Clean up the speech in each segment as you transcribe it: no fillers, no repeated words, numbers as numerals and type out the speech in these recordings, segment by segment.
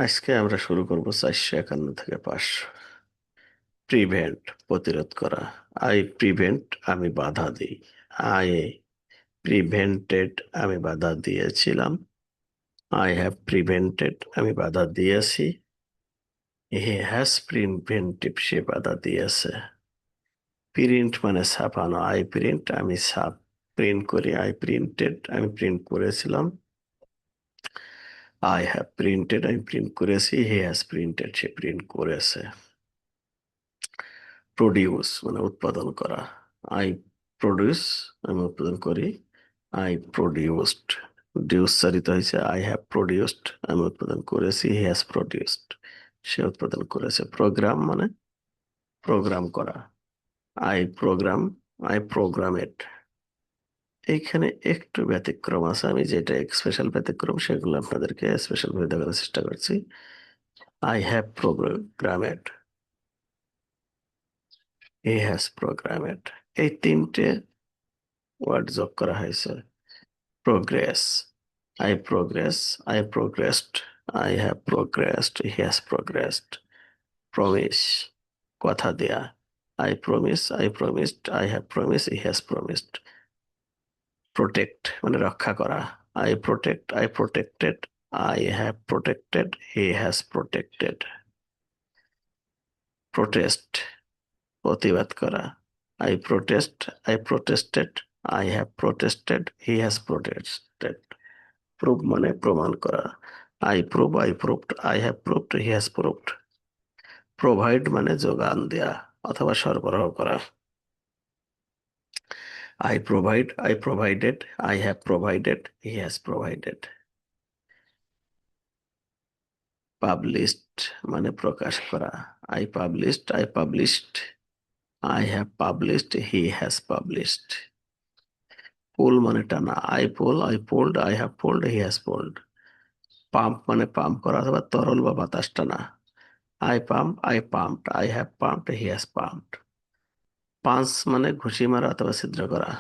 আজকে আমরা শুরু করব 451 থেকে 500। প্রিভেন্ট, প্রতিরোধ করা। আই প্রিভেন্ট, আমি বাধা দিই। আই প্রিভেন্টেড, আমি বাধা দিয়েছিলাম। আই হ্যাভ প্রিভেন্টেড, আমি বাধা দিয়েছি। হি হ্যাজ প্রিভেন্টিভ, সে বাধা দিয়েছে। প্রিন্ট মানে ছাপানো। আই প্রিন্ট, আমি প্রিন্ট করি। আই প্রিন্টেড, আমি প্রিন্ট করেছিলাম। আই হ্যাভ প্রিন্টেড, আমি প্রিন্ট করেছি। He has printed, say print করেছে। প্রডিউস মানে উৎপাদন করা। আই প্রডিউস, আমি উৎপাদন করি। আই প্রডিউসড, উচ্চারিত হয়েছে আই হ্যাভ প্রডিউসড, আমি উৎপাদন করেছি। হি হ্যাজ প্রডিউসড, সে উৎপাদন করেছে। প্রোগ্রাম মানে প্রোগ্রাম করা। I program, I programmed. এইখানে একটু ব্যতিক্রম আছে, আমি যেটা স্পেশাল ব্যতিক্রম সেগুলো আপনাদেরকে স্পেশাল ভাবে দেখানোর চেষ্টা করছি। I have programmed, he has programmed, এই তিনটে ওয়ার্ড যোগ করা হয়েছে। Progress, I progress, I progressed, I have progressed, he has progressed. Promise, কথা দেয়া। I promise, I promised, I have promise, he has promised. Protect মানে রক্ষা করা। I protect, I protected, I have protected, he has protected. Protest, প্রতিবাদ করা। I protest, I protested, I have protested, he has protested. Prove মানে প্রমাণ করা। I prove, I proved, I have proved, he has proved. Provide মানে যোগান দেয়া অথবা সরবরাহ করা। I provide, I provided, I have provided, he has provided. Published মানে প্রকাশ করা। I published, I published, I have published, he has published. Pull মানে টানা। I pull, I pulled, I have pulled, he has pulled. Pump মানে pump করা অথবা তরল বা বাতাস টানা। I pump, I pumped, I have pumped, he has pumped. Punch মানে ঘুষি মারা অথবা ছিদ্র করা।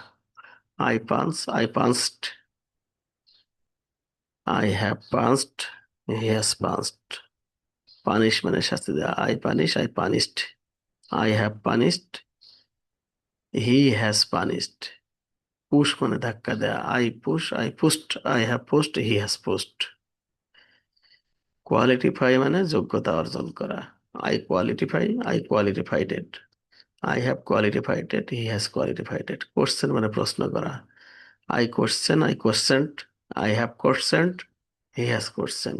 I punch, I punched, I have punched, he has punched. Punish মানে শাস্তি দেওয়া। I punish, I punished, I have punished, he has punished. Push মানে ধাক্কা দেয়া। I push, I pushed, I have pushed, he has pushed. Qualify মানে যোগ্যতা অর্জন করা। I qualify, I qualified, I have qualified, he has qualified. Question মানে প্রশ্ন করা। I question, I questioned, I have questioned, he has question.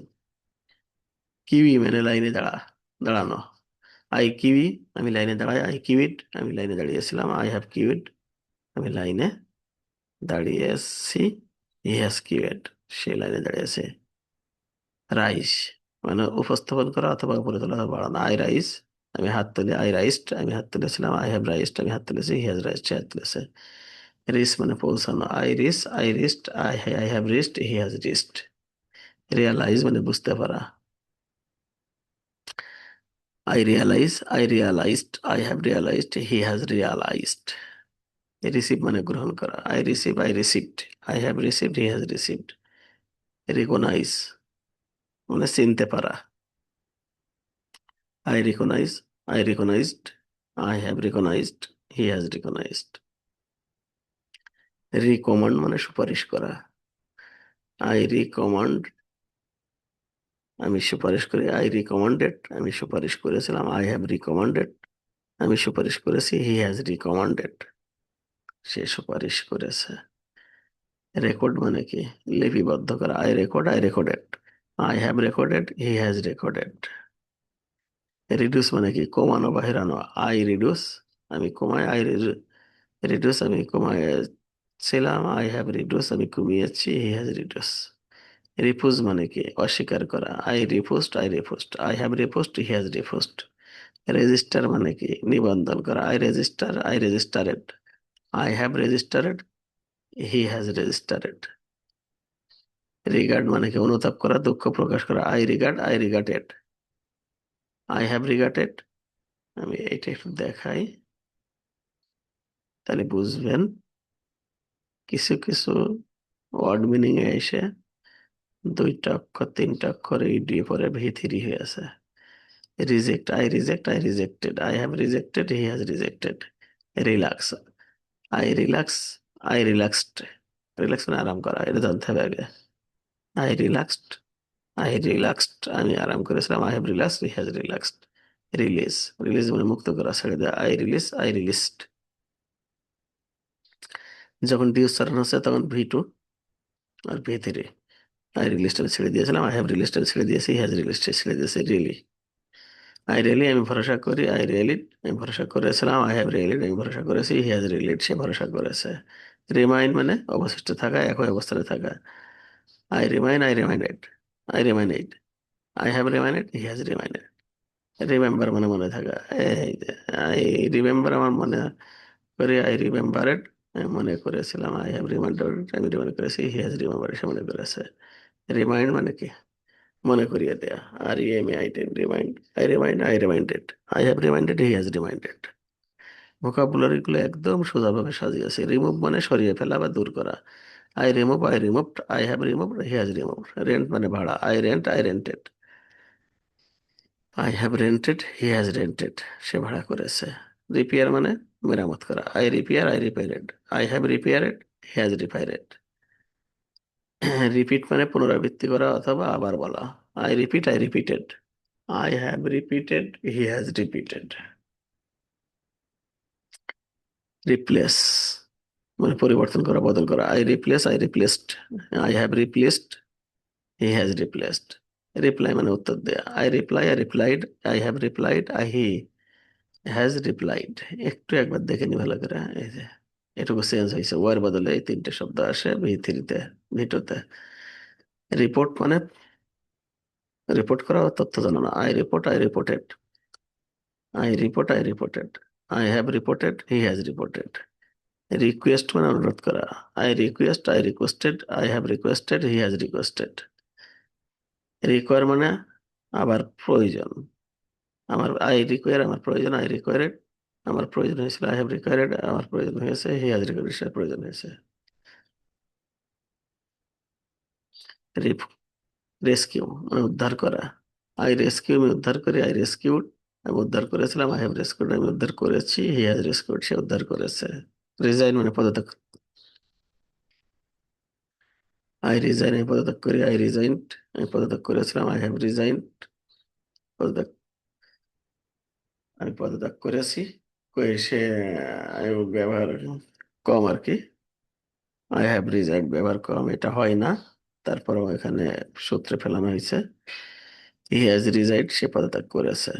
Queue মানে লাইনে দাঁড়ানো। আই কিউই, আমি লাইনে দাঁড়াই। আই কিউইড, আমি লাইনে দাঁড়িয়েছিলাম। আই হ্যাভ কিউইড, আমি লাইনে দাঁড়িয়েছি। হি হ্যাজ কিউইড, সে লাইনে দাঁড়িয়েছে। রাইস মানে উপস্থাপন করা অথবা উপরে তোলা অথবা বাড়ানো। আই রাইস, আমি হাত তুলি। আই রাইসড, আমি হাত তুলেছিলাম। আই হ্যাভ রাইসড, আমি হাত তুলেছি। হি হ্যাজ রাইসড, সে হাত তুলেছে। রিস মানে পৌঁছানো। I reach, I reached, I have reached, he has reached. Realise মানে বুঝতে পারা। I realise, I realised, I have realised, he has realised. Receive মানে গ্রহণ করা। I receive, I received, I have received, he has received. Recognise মানে চিনতে পারা। I recognise, I recognised, I have recognised, he has recognised. Recommend মানে সুপারিশ করা। I রিকমান্ড, আমি সুপারিশ করি। আই রিকমান্ডেড, আমি সুপারিশ করেছিলাম। আই হ্যাভ রিকমান্ডেড, আমি সুপারিশ করেছি। হি হ্যাজ রিকমান্ডেড, সে সুপারিশ করেছে। রেকর্ড মানে কি? লিপিবদ্ধ করা। I record, I recorded, I have recorded, he has recorded. Reduce মানে কি? কমানো বা হেরানো। আই রিডিউস, আমি কমাই। আই রিডিউস, আমি কমাইছিলাম। আই হ্যাভ রিডিউস, আমি কমিয়েছি। He has reduce. রিফিউজ মানে কি? অস্বীকার করা। I refused, I refused, I have refused, he has refused. Register মানে কি? নিবন্ধন করা। I register, I registered, I have registered, he has registered. Regard মানে কি? অনুতাপ করা, দুঃখ প্রকাশ করা। I regard, I regarded, I have regarded. আমি এইটা একটু দেখাই, তাহলে বুঝবেন। কিছু কিছু ওয়ার্ড মিনিং এ এসে দুইটা অক্ষর তিনটা অক্ষর এই দিয়ে পরে ভি থ্রি হয়ে আছে। Reject, I reject, I rejected, I have rejected, he has rejected. Relax, I relax, I relaxed. Relax মানে আরাম করা, এটা জানতে হবে আগে। আই রিল্যাক্সড, আই রিল্যাক্সড, আমি আরাম করেছিলাম। I have relaxed, he has relaxed. Release, release মানে মুক্ত করা, ছেড়ে দেওয়া। I release, I released. যখন ডি উচ্চারণ হচ্ছে তখন ভি টু আর ভি থ্রি। আই রিলিজড আমি ছেড়ে দিয়েছিলাম, আই হ্যাভ রিলিজড আমি ছেড়ে দিয়েছি, হি হ্যাজ রিলিজড ছেড়ে দিয়েছে। রিলি, আই রিয়েলি আমি ভরসা করি, আই রিয়েলি আমি ভরসা করেছিলাম, আই হ্যাভ রিয়েলিড আমি ভরসা করেছি, হি হ্যাজ রিয়েলিড সে ভরসা করেছে। রিমাইন্ড মানে অবশিষ্ট থাকা, একই অবস্থানে থাকা। I remind, I reminded, I reminded, I have reminded, he has reminded. Remember মানে মনে থাকা। এই যে আই রিমেম্বার আমার মনে করি, আই রিমেম্বারেড আমি মনে করেছিলাম, আই হ্যাভ রিমাইন্ডেড আমি মনে করেছি, হি হ্যাজ রিমেম্বারেড সে মনে করেছে। রিমাইন্ড মানে কি? মনে করিয়ে দেয়া। আর এম আই ten remind, I remind, I reminded, I have reminded, he has reminded. Vocabulary গুলো একদম সোজাভাবে সাজিয়েছে। রিমুভ মানে সরিয়ে ফেলা বা দূর করা। I remove, I removed, I have removed, he has removed. Rent মানে ভাড়া। I rent, I rented, I have rented, he has rented সে ভাড়া করেছে। রিপেয়ার মানে মেরামত করা। I repair, I repaired, I have repaired, he has repaired. Repeat মানে পুনরাবৃত্তি করা অথবা আবার বলা। I repeat, I repeated, I have repeated, he has repeated. Replace মানে পরিবর্তন করা, বদল করা। I replace, I replaced, I have replaced, he has replaced. Reply মানে উত্তর দেয়া। I reply, I replied, I have replied, I he has replied. একটু একবার দেখে নি ভালো করে। এই যে এটুকু চেঞ্জ হয়েছে, ওয়ার বদলে এই তিনটে শব্দ আসে ভি থ্রিতে, ভিটোতে। রিপোর্ট মানে রিপোর্ট করা ও তথ্য জানানো। I report, I reported, I report, I reported, I have reported, he has reported. Request মানে অনুরোধ করা। I request, I requested, I have requested, he has requested. Require মানে আবার প্রয়োজন। আমার আই রিকোয়ার আমার প্রয়োজন, আই রিকোয়ারেড আমার প্রয়োজন হয়েছিল, আই হ্যাভ রিকোয়ারেড আমার প্রয়োজন হয়েছে, হি হ্যাজ রিকোয়ারেড সে প্রয়োজন হয়েছে। রেস্কিউ মানে উদ্ধার করা। আই রেস্কিউ আমি উদ্ধার করি, আই রেস্কিউড আমি উদ্ধার করেছিলাম, আই হ্যাভ রেস্কিউড আমি উদ্ধার করেছি, হি হ্যাজ রেস্কিউড সে উদ্ধার করেছে। রিজাইন মানে পদত্যাগ। আই রিজাইন আমি পদত্যাগ করি, আই রিজাইনড আমি পদত্যাগ করেছিলাম, আই হ্যাভ রিজাইনড পদত্যাগ আমি পদত্যাগ করেছি। কই সে আমি ব্যবহার কম আর কি। আই হ্যাভ রিজাইনড ব্যবহার কম, এটা হয় না। তারপরেও এখানে সূত্রে ফেলানো হয়েছে। হি হ্যাজ রিজাইনড সে পদত্যাগ করেছে।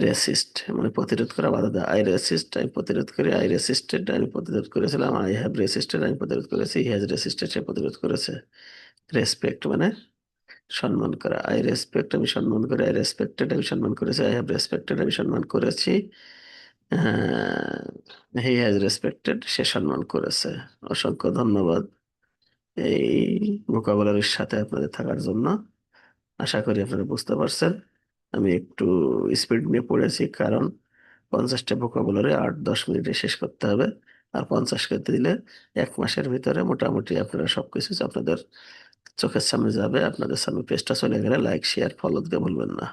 রেসিস্ট মানে প্রতিরোধ করা, বাধা দেওয়া। আই রেসিস্ট আমি প্রতিরোধ করি, আই রেসিস্টেড আমি প্রতিরোধ করেছিলাম, আই হ্যাভ রেসিস্টেড আমি প্রতিরোধ করেছি, হি হ্যাজ রেসিস্টেড সে প্রতিরোধ করেছে। রেসপেক্ট মানে সম্মান করা। আই রেসপেক্ট আমি সম্মান করি, আই রেসপেক্টেড আমি সম্মান করেছি, আই হ্যাভ রেসপেক্টেড আমি সম্মান করেছি, হি হ্যাজ রেসপেক্টেড সে সম্মান করেছে। অসংখ্য ধন্যবাদ এই ভোকাবুলারির সাথে আপনাদের থাকার জন্য। আশা করি আপনারা বুঝতে পারছেন। আমি একটু স্পিড নিয়ে পড়েছি, কারণ 50টা ভোকাবুলারি 8-10 মিনিটে শেষ করতে হবে। আর 50 করতে দিলে 1 মাসের ভিতরে মোটামুটি আপনারা সবকিছু আপনাদের চোখের সামনে যাবে। আপনাদের সামনে পেজটা চলে গেলে লাইক শেয়ার ফলো দিতে ভুলবেন না।